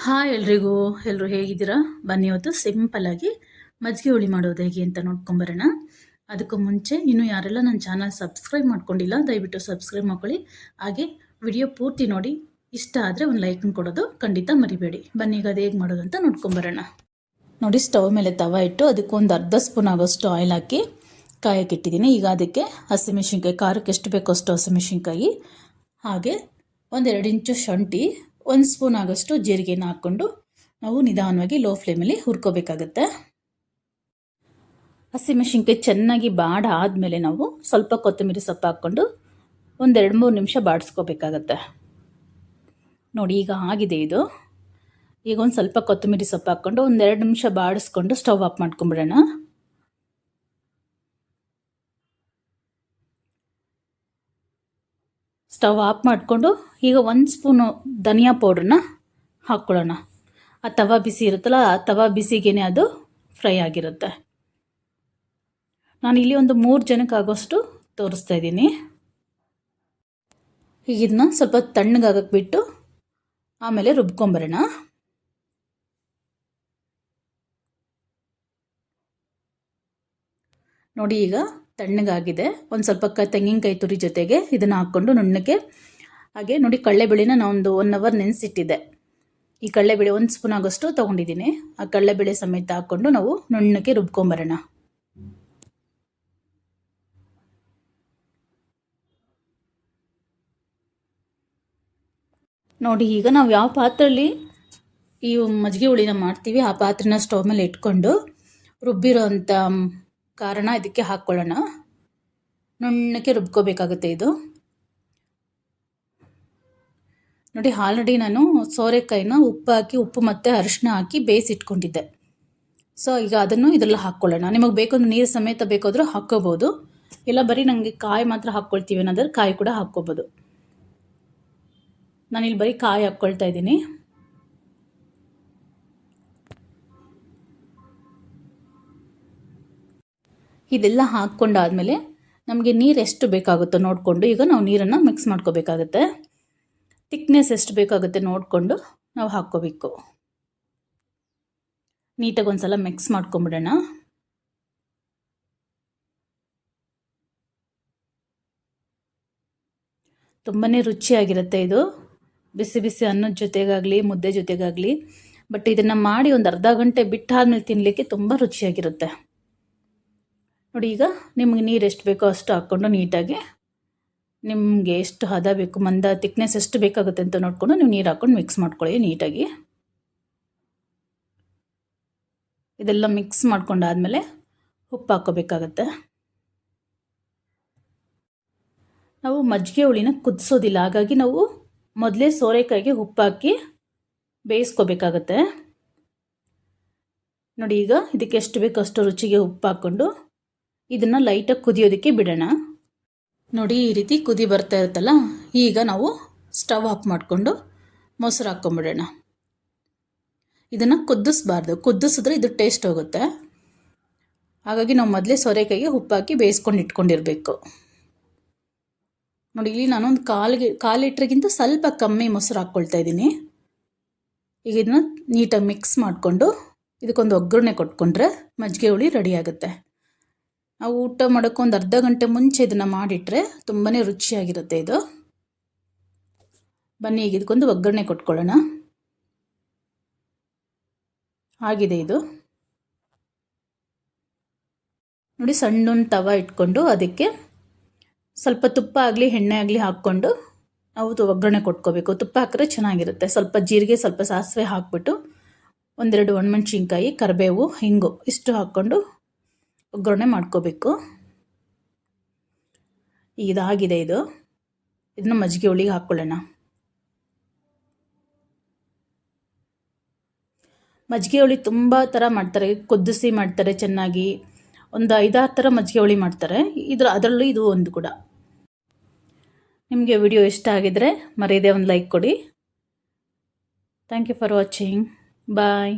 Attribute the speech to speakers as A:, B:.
A: Hi ಎಲ್ರಿಗೂ. ಎಲ್ಲರೂ ಹೇಗಿದ್ದೀರಾ? ಬನ್ನಿ ಇವತ್ತು ಸಿಂಪಲ್ಲಾಗಿ ಮಜ್ಜಿಗೆ ಹುಳಿ ಮಾಡೋದು ಹೇಗೆ ಅಂತ ನೋಡ್ಕೊಂಬರೋಣ. ಅದಕ್ಕೂ ಮುಂಚೆ ಇನ್ನೂ ಯಾರೆಲ್ಲ ನನ್ನ ಚಾನಲ್ ಸಬ್ಸ್ಕ್ರೈಬ್ ಮಾಡ್ಕೊಂಡಿಲ್ಲ ದಯವಿಟ್ಟು ಸಬ್ಸ್ಕ್ರೈಬ್ ಮಾಡ್ಕೊಳ್ಳಿ. ಹಾಗೆ ವಿಡಿಯೋ ಪೂರ್ತಿ ನೋಡಿ, ಇಷ್ಟ ಆದರೆ ಒಂದು ಲೈಕನ್ನು ಕೊಡೋದು ಖಂಡಿತ ಮರಿಬೇಡಿ. ಬನ್ನಿ ಈಗ ಅದು ಹೇಗೆ ಮಾಡೋದು ಅಂತ ನೋಡ್ಕೊಂಬರೋಣ. ನೋಡಿ, ಸ್ಟವ್ ಮೇಲೆ ತವ ಇಟ್ಟು ಅದಕ್ಕೆ ಒಂದು ಅರ್ಧ ಸ್ಪೂನ್ ಆಗೋಷ್ಟು ಆಯಿಲ್ ಹಾಕಿ ಕಾಯಕ್ಕಿಟ್ಟಿದ್ದೀನಿ. ಈಗ ಅದಕ್ಕೆ ಹಸಿಮೆಣಸಿನ್ಕಾಯಿ, ಖಾರಕ್ಕೆ ಎಷ್ಟು ಬೇಕೋ ಅಷ್ಟು ಹಸಿಮೆಣಸಿನ್ಕಾಯಿ, ಹಾಗೆ 1-2 ಇಂಚು ಶುಂಠಿ, 1 ಸ್ಪೂನ್ ಆಗೋಷ್ಟು ಜೀರಿಗೆನ ಹಾಕ್ಕೊಂಡು ನಾವು ನಿಧಾನವಾಗಿ ಲೋ ಫ್ಲೇಮಲ್ಲಿ ಹುರ್ಕೋಬೇಕಾಗತ್ತೆ. ಹಸಿಮೆಣಸಿನ್ಕಾಯಿ ಚೆನ್ನಾಗಿ ಬಾಡ ಆದಮೇಲೆ ನಾವು ಸ್ವಲ್ಪ ಕೊತ್ತಂಬರಿ ಸೊಪ್ಪು ಹಾಕ್ಕೊಂಡು 1-2-3 ನಿಮಿಷ ಬಾಡಿಸ್ಕೋಬೇಕಾಗತ್ತೆ. ನೋಡಿ, ಈಗ ಆಗಿದೆ ಇದು. ಈಗ ಒಂದು ಸ್ವಲ್ಪ ಕೊತ್ತಂಬರಿ ಸೊಪ್ಪು ಹಾಕ್ಕೊಂಡು 1-2 ನಿಮಿಷ ಬಾಡಿಸ್ಕೊಂಡು ಸ್ಟವ್ ಆಫ್ ಮಾಡ್ಕೊಂಬಿಡೋಣ. ಸ್ಟವ್ ಆಫ್ ಮಾಡಿಕೊಂಡು ಈಗ 1 ಸ್ಪೂನು ಧನಿಯಾ ಪೌಡ್ರನ್ನ ಹಾಕ್ಕೊಳ್ಳೋಣ. ಆ ತವ ಬಿಸಿ ಇರುತ್ತಲ್ಲ, ಆ ತವ ಬಿಸಿಗೇನೆ ಅದು ಫ್ರೈ ಆಗಿರುತ್ತೆ. ನಾನಿಲ್ಲಿ ಒಂದು 3 ಜನಕ್ಕೆ ಆಗೋಷ್ಟು ತೋರಿಸ್ತಾ ಇದ್ದೀನಿ. ಈಗ ಇದನ್ನ ಸ್ವಲ್ಪ ತಣ್ಣಗಾಗಕ್ಕೆ ಬಿಟ್ಟು ಆಮೇಲೆ ರುಬ್ಕೊಂಬರೋಣ. ನೋಡಿ, ಈಗ ತಣ್ಣಗಾಗಿದೆ. ಒಂದು ಸ್ವಲ್ಪ ತೆಂಗಿನಕಾಯಿ ತುರಿ ಜೊತೆಗೆ ಇದನ್ನು ಹಾಕ್ಕೊಂಡು ನುಣ್ಣಗೆ, ಹಾಗೆ ನೋಡಿ ಕಡಲೆಬೇಳೆನ ನಾನೊಂದು 1 ಅವರ್ ನೆನೆಸಿಟ್ಟಿದ್ದೆ. ಈ ಕಡಲೆಬೇಳೆ 1 ಸ್ಪೂನ್ ಆಗೋಷ್ಟು ತೊಗೊಂಡಿದ್ದೀನಿ. ಆ ಕಡಲೆಬೇಳೆ ಸಮೇತ ಹಾಕ್ಕೊಂಡು ನಾವು ನುಣ್ಣಗೆ ರುಬ್ಕೊಂಬರೋಣ. ನೋಡಿ, ಈಗ ನಾವು ಯಾವ ಪಾತ್ರೆಯಲ್ಲಿ ಈ ಮಜ್ಜಿಗೆ ಹುಳಿನ ಮಾಡ್ತೀವಿ ಆ ಪಾತ್ರೆನ ಸ್ಟವ್ ಮೇಲೆ ಇಟ್ಕೊಂಡು ರುಬ್ಬಿರೋ ಅಂಥ ಕಾರಣ ಇದಕ್ಕೆ ಹಾಕ್ಕೊಳ್ಳೋಣ. ನುಣ್ಣಕ್ಕೆ ರುಬ್ಕೋಬೇಕಾಗುತ್ತೆ ಇದು. ನೋಡಿ, ಆಲ್ರೆಡಿ ನಾನು ಸೋರೆಕಾಯಿನ ಉಪ್ಪು ಮತ್ತು ಅರಿಶಿನ ಹಾಕಿ ಬೇಯಿಸಿಟ್ಕೊಂಡಿದ್ದೆ. ಸೊ ಈಗ ಅದನ್ನು ಇದೆಲ್ಲ ಹಾಕ್ಕೊಳ್ಳೋಣ. ನಿಮಗೆ ಬೇಕಂದ್ರೆ ನೀರು ಸಮೇತ ಬೇಕಾದರೂ ಹಾಕ್ಕೋಬೋದು, ಇಲ್ಲ ಬರೀ ನನಗೆ ಕಾಯಿ ಮಾತ್ರ ಹಾಕ್ಕೊಳ್ತೀವಿ ಅನ್ನೋದ್ರೆ ಕಾಯಿ ಕೂಡ ಹಾಕ್ಕೋಬೋದು. ನಾನಿಲ್ಲಿ ಬರೀ ಕಾಯಿ ಹಾಕ್ಕೊಳ್ತಾ ಇದ್ದೀನಿ. ಇದೆಲ್ಲ ಹಾಕ್ಕೊಂಡಾದಮೇಲೆ ನಮಗೆ ನೀರು ಎಷ್ಟು ಬೇಕಾಗುತ್ತೋ ನೋಡಿಕೊಂಡು ಈಗ ನಾವು ನೀರನ್ನು ಮಿಕ್ಸ್ ಮಾಡ್ಕೋಬೇಕಾಗತ್ತೆ. ತಿಕ್ನೆಸ್ ಎಷ್ಟು ಬೇಕಾಗುತ್ತೆ ನೋಡಿಕೊಂಡು ನಾವು ಹಾಕ್ಕೋಬೇಕು. ನೀಟಾಗಿ ಒಂದು ಸಲ ಮಿಕ್ಸ್ ಮಾಡ್ಕೊಂಬಿಡೋಣ. ತುಂಬಾ ರುಚಿಯಾಗಿರುತ್ತೆ ಇದು, ಬಿಸಿ ಬಿಸಿ ಅನ್ನದ ಜೊತೆಗಾಗಲಿ ಮುದ್ದೆ ಜೊತೆಗಾಗಲಿ. ಬಟ್ ಇದನ್ನು ಮಾಡಿ ಒಂದು ಅರ್ಧ ಗಂಟೆ ಬಿಟ್ಟಾದ್ಮೇಲೆ ತಿನ್ನಲಿಕ್ಕೆ ತುಂಬ ರುಚಿಯಾಗಿರುತ್ತೆ. ನೋಡಿ, ಈಗ ನಿಮಗೆ ನೀರು ಎಷ್ಟು ಬೇಕೋ ಅಷ್ಟು ಹಾಕ್ಕೊಂಡು ನೀಟಾಗಿ ನಿಮಗೆ ಎಷ್ಟು ಹದ ಬೇಕು, ಮಂದ ತಿಕ್ನೆಸ್ ಎಷ್ಟು ಬೇಕಾಗುತ್ತೆ ಅಂತ ನೋಡಿಕೊಂಡು ನೀವು ನೀರು ಹಾಕ್ಕೊಂಡು ಮಿಕ್ಸ್ ಮಾಡ್ಕೊಳ್ಳಿ ನೀಟಾಗಿ. ಇದೆಲ್ಲ ಮಿಕ್ಸ್ ಮಾಡ್ಕೊಂಡಾದಮೇಲೆ ಉಪ್ಪು ಹಾಕ್ಕೋಬೇಕಾಗತ್ತೆ. ನಾವು ಮಜ್ಜಿಗೆ ಹುಳಿನ ಕುದಿಸೋದಿಲ್ಲ, ಹಾಗಾಗಿ ನಾವು ಮೊದಲೇ ಸೋರೆಕಾಯಿಗೆ ಉಪ್ಪು ಹಾಕಿ ಬೇಯಿಸ್ಕೋಬೇಕಾಗತ್ತೆ. ನೋಡಿ, ಈಗ ಇದಕ್ಕೆ ಎಷ್ಟು ಬೇಕೋ ಅಷ್ಟು ರುಚಿಗೆ ಉಪ್ಪು ಹಾಕ್ಕೊಂಡು ಇದನ್ನು ಲೈಟಾಗಿ ಕುದಿಯೋದಕ್ಕೆ ಬಿಡೋಣ. ನೋಡಿ, ಈ ರೀತಿ ಕುದಿ ಬರ್ತಾ ಇರುತ್ತಲ್ಲ, ಈಗ ನಾವು ಸ್ಟವ್ ಆಫ್ ಮಾಡಿಕೊಂಡು ಮೊಸರು ಹಾಕ್ಕೊಂಬಿಡೋಣ. ಇದನ್ನು ಕುದಿಸ್ಬಾರ್ದು, ಕುದಿಸಿದ್ರೆ ಇದು ಟೇಸ್ಟ್ ಹೋಗುತ್ತೆ. ಹಾಗಾಗಿ ನಾವು ಮೊದಲೇ ಸೋರೆಕಾಯಿಗೆ ಉಪ್ಪು ಹಾಕಿ ಬೇಯಿಸ್ಕೊಂಡು ಇಟ್ಕೊಂಡಿರಬೇಕು. ನೋಡಿ, ಇಲ್ಲಿ ನಾನೊಂದು ಕಾಲು ಲೀಟ್ರಿಗಿಂತ ಸ್ವಲ್ಪ ಕಮ್ಮಿ ಮೊಸರು ಹಾಕ್ಕೊಳ್ತಾ ಇದ್ದೀನಿ. ಈಗ ಇದನ್ನ ನೀಟಾಗಿ ಮಿಕ್ಸ್ ಮಾಡಿಕೊಂಡು ಇದಕ್ಕೊಂದು ಒಗ್ಗರಣೆ ಕೊಟ್ಕೊಂಡ್ರೆ ಮಜ್ಜಿಗೆ ಹುಳಿ ರೆಡಿ ಆಗುತ್ತೆ. ನಾವು ಊಟ ಮಾಡೋಕ್ಕೆ ಒಂದು ಅರ್ಧ ಗಂಟೆ ಮುಂಚೆ ಇದನ್ನು ಮಾಡಿಟ್ರೆ ತುಂಬಾ ರುಚಿಯಾಗಿರುತ್ತೆ ಇದು. ಬನ್ನಿ ಈಗ ಇದಕ್ಕೊಂದು ಒಗ್ಗರಣೆ ಕೊಟ್ಕೊಳ್ಳೋಣ. ಆಗಿದೆ ಇದು. ನೋಡಿ, ಸಣ್ಣೊಂದು ತವ ಇಟ್ಕೊಂಡು ಅದಕ್ಕೆ ಸ್ವಲ್ಪ ತುಪ್ಪ ಆಗಲಿ ಎಣ್ಣೆ ಆಗಲಿ ಹಾಕ್ಕೊಂಡು ನಾವು ಒಗ್ಗರಣೆ ಕೊಟ್ಕೋಬೇಕು. ತುಪ್ಪ ಹಾಕಿದ್ರೆ ಚೆನ್ನಾಗಿರುತ್ತೆ. ಸ್ವಲ್ಪ ಜೀರಿಗೆ, ಸ್ವಲ್ಪ ಸಾಸಿವೆ ಹಾಕ್ಬಿಟ್ಟು 1-2 ಒಣಮೆಣಸಿನ್ಕಾಯಿ, ಕರಿಬೇವು, ಹಿಂಗು ಇಷ್ಟು ಹಾಕ್ಕೊಂಡು ಒಗ್ಗರಣೆ ಮಾಡ್ಕೋಬೇಕು. ಇದಾಗಿದೆ ಇದು. ಇದನ್ನ ಮಜ್ಜಿಗೆ ಹುಳಿಗೆ ಹಾಕ್ಕೊಳ್ಳೋಣ. ಮಜ್ಜಿಗೆ ಹುಳಿ ತುಂಬ ಥರ ಮಾಡ್ತಾರೆ. ಕುದಿಸಿ ಮಾಡ್ತಾರೆ ಚೆನ್ನಾಗಿ, ಒಂದು 5-6 ಥರ ಮಜ್ಜಿಗೆ ಹುಳಿ ಮಾಡ್ತಾರೆ. ಅದರಲ್ಲೂ ಇದು ಒಂದು ಕೂಡ. ನಿಮಗೆ ವಿಡಿಯೋ ಇಷ್ಟ ಆಗಿದ್ರೆ ಮರೆಯದೆ ಒಂದು ಲೈಕ್ ಕೊಡಿ. Thank you for watching. Bye.